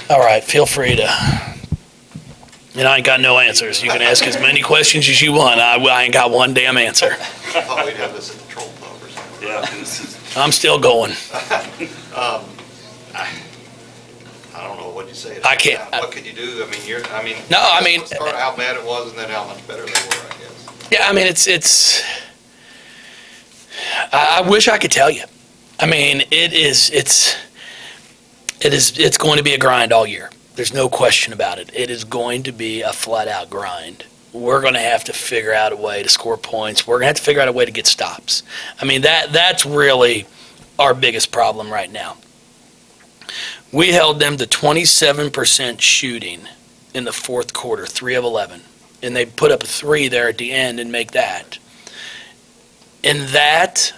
All right, feel free to. And I ain't got no answers. You can ask as many questions as you want. I ain't got one damn answer. I thought we'd have this at the troll pub or something. Yeah. I'm still going. I don't know what you say. I can't. What could you do? No, I mean. Start how bad it was and then how much better they were, I guess. Yeah, I mean, it's. I wish I could tell you. I mean, it's going to be a grind all year. There's no question about it. It is going to be a flat-out grind. We're going to have to figure out a way to score points. We're going to have to figure out a way to get stops. I mean, that's really our biggest problem right now. We held them to 27% shooting in the fourth quarter, 3 of 11. And they put up a 3 there at the end and make that. And that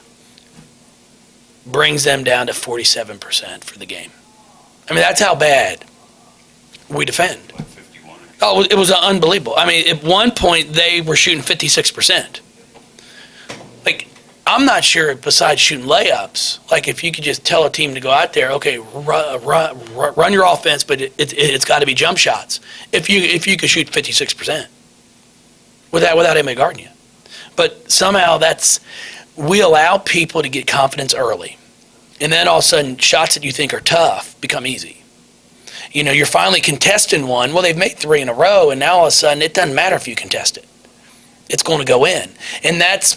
brings them down to 47% for the game. I mean, that's how bad we defend. Like 51. Oh, it was unbelievable. I mean, at one point, they were shooting 56%. Like, I'm not sure, besides shooting layups, like if you could just tell a team to go out there, okay, run your offense, but it's got to be jump shots. If you could shoot 56% without anybody guarding you. But somehow we allow people to get confidence early. And then all of a sudden, shots that you think are tough become easy. You know, you're finally contesting one. Well, they've made 3 in a row, and now all of a sudden, it doesn't matter if you contest it. It's going to go in. And that's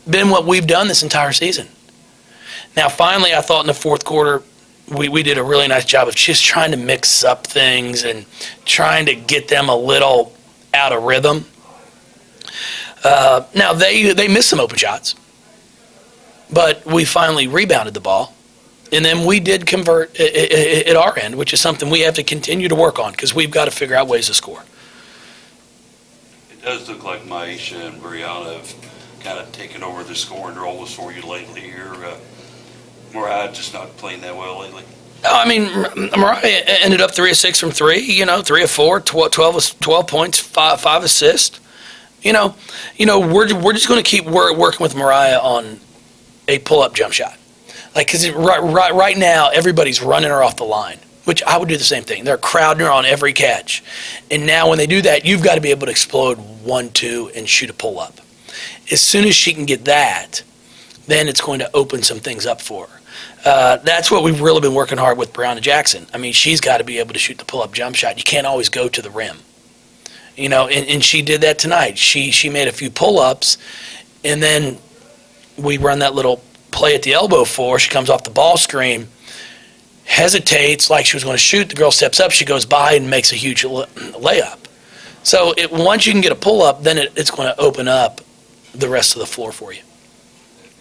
been what we've done this entire season. Now, finally, I thought in the fourth quarter, we did a really nice job of just trying to mix up things and trying to get them a little out of rhythm. Now, they missed some open shots, but we finally rebounded the ball. And then we did convert at our end, which is something we have to continue to work on because we've got to figure out ways to score. It does look like Maisha and Brianna have kind of taken over the scoring roles for you lately here. Mariah just not playing that well lately. No, I mean, Mariah ended up 3 of 6 from 3, 3 of 4, 12 points, 5 assists. You know, we're just going to keep working with Mariah on a pull-up jump shot. Like, because right now, everybody's running her off the line, which I would do the same thing. They're crowding her on every catch. And now when they do that, you've got to be able to explode 1-2 and shoot a pull-up. As soon as she can get that, then it's going to open some things up for her. That's what we've really been working hard with Brianna Jackson. I mean, she's got to be able to shoot the pull-up jump shot. You can't always go to the rim. And she did that tonight. She made a few pull-ups, and then we run that little play at the elbow for her. She comes off the ball screen, hesitates like she was going to shoot. The girl steps up. She goes by and makes a huge layup. So once you can get a pull-up, then it's going to open up the rest of the floor for you.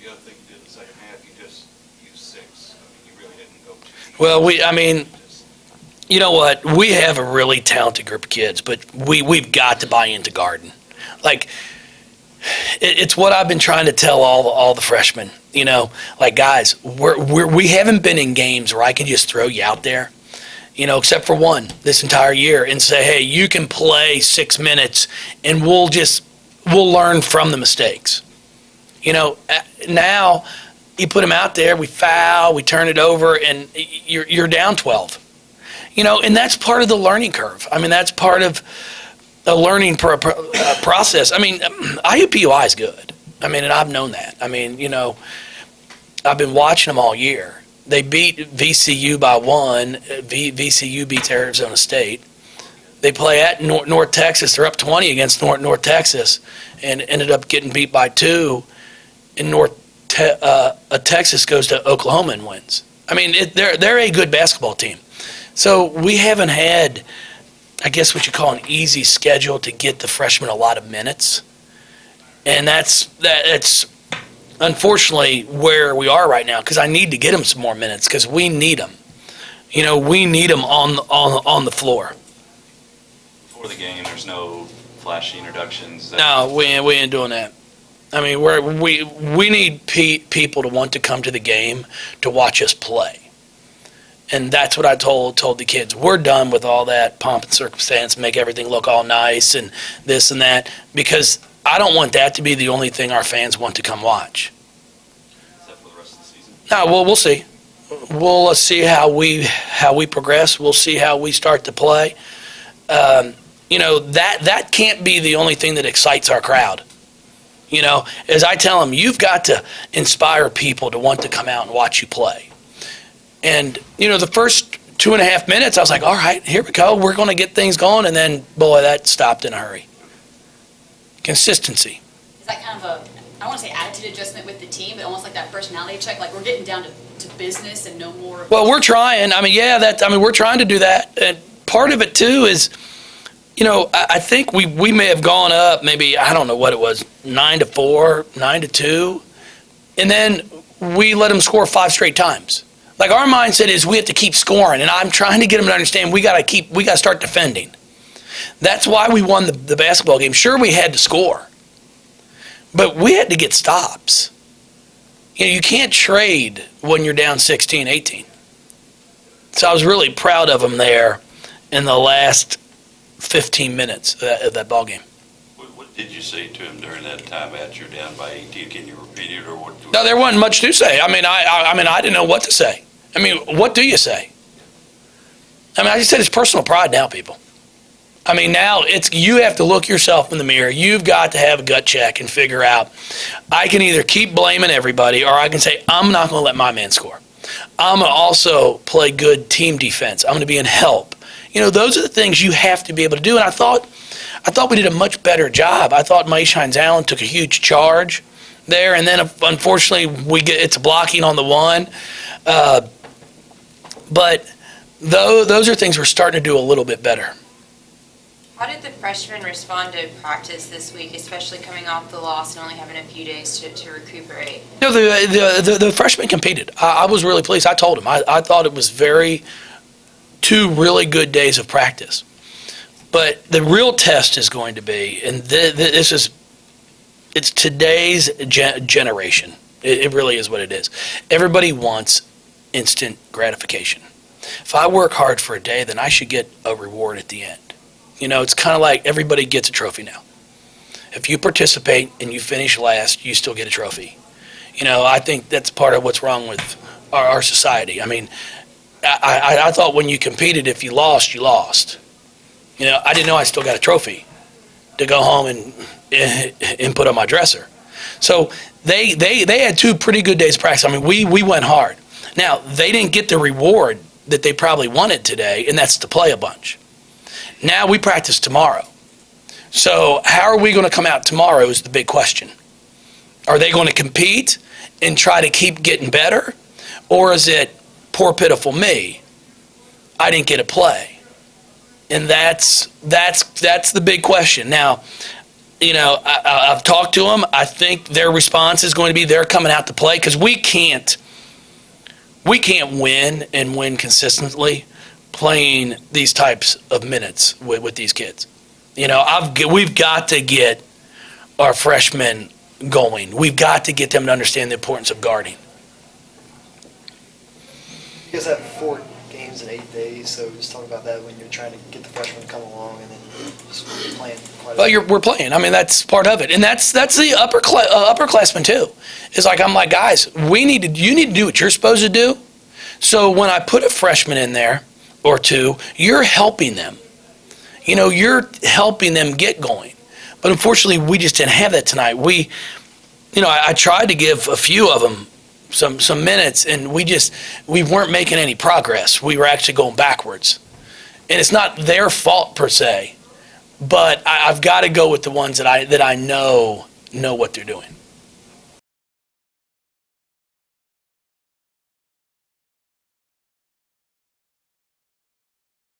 The other thing you did in the second half, you just used 6. I mean, you really didn't go too. Well, you know what? We have a really talented group of kids, but we've got to buy into Garden. Like, it's what I've been trying to tell all the freshmen. Like, guys, we haven't been in games where I can just throw you out there, except for one this entire year and say, hey, you can play 6 minutes and we'll learn from the mistakes. Now you put them out there, we foul, we turn it over, and you're down 12. And that's part of the learning curve. I mean, that's part of a learning process. I mean, IUPUI is good. I mean, and I've known that. I mean, I've been watching them all year. They beat VCU by 1. VCU beats Arizona State. They play at North Texas. They're up 20 against North Texas and ended up getting beat by 2. And Texas goes to Oklahoma and wins. I mean, they're a good basketball team. So we haven't had, I guess what you call an easy schedule to get the freshmen a lot of minutes. And that's unfortunately where we are right now, because I need to get them some more minutes because we need them. We need them on the floor. Before the game, there's no flashy introductions. No, we ain't doing that. I mean, we need people to want to come to the game to watch us play. And that's what I told the kids. We're done with all that pomp and circumstance, make everything look all nice and this and that, because I don't want that to be the only thing our fans want to come watch. Is that for the rest of the season? No, well, we'll see. We'll see how we progress. We'll see how we start to play. That can't be the only thing that excites our crowd. As I tell them, you've got to inspire people to want to come out and watch you play. And, the first 2.5 minutes, I was like, all right, here we go. We're going to get things going. And then, boy, that stopped in a hurry. Consistency. Is that kind of a, I don't want to say attitude adjustment with the team, but almost like that personality check, like we're getting down to business and no more? Well, we're trying. We're trying to do that. And part of it, too, is, I think we may have gone up maybe, I don't know what it was, 9-4, 9-2. And then we let them score 5 straight times. Like, our mindset is we have to keep scoring, and I'm trying to get them to understand we got to start defending. That's why we won the basketball game. Sure, we had to score, but we had to get stops. You can't trade when you're down 16, 18. So I was really proud of them there in the last 15 minutes of that ball game. What did you say to him during that time after you're down by 18? Can you repeat it, or what? No, there wasn't much to say. I didn't know what to say. What do you say? I just said it's personal pride now, people. Now you have to look yourself in the mirror. You've got to have a gut check and figure out, I can either keep blaming everybody, or I can say, I'm not going to let my man score. I'm going to also play good team defense. I'm going to be in help. Those are the things you have to be able to do. And I thought we did a much better job. I thought Maisha Hines-Allen took a huge charge there, and then unfortunately it's blocking on the one. But those are things we're starting to do a little bit better. How did the freshmen respond to practice this week, especially coming off the loss and only having a few days to recuperate? The freshmen competed. I was really pleased. I told them. I thought it was 2 really good days of practice. But the real test is going to be, and it's today's generation. It really is what it is. Everybody wants instant gratification. If I work hard for a day, then I should get a reward at the end. It's kind of like everybody gets a trophy now. If you participate and you finish last, you still get a trophy. I think that's part of what's wrong with our society. I thought when you competed, if you lost, you lost. I didn't know I still got a trophy to go home and put on my dresser. So they had 2 pretty good days of practice. We went hard. Now, they didn't get the reward that they probably wanted today, and that's to play a bunch. Now we practice tomorrow. So how are we going to come out tomorrow is the big question. Are they going to compete and try to keep getting better? Or is it, poor pitiful me, I didn't get to play? And that's the big question. Now, I've talked to them. I think their response is going to be they're coming out to play, because we can't win and win consistently playing these types of minutes with these kids. We've got to get our freshmen going. We've got to get them to understand the importance of guarding. You guys have 4 games in 8 days, so just talk about that when you're trying to get the freshmen to come along and then just playing quite a bit. We're playing. That's part of it. And that's the upperclassmen too. It's like, I'm like, guys, you need to do what you're supposed to do. So when I put a freshman in there or 2, you're helping them. You're helping them get going. But unfortunately, we just didn't have that tonight. I tried to give a few of them some minutes, and we weren't making any progress. We were actually going backwards. And it's not their fault per se, but I've got to go with the ones that I know what they're doing.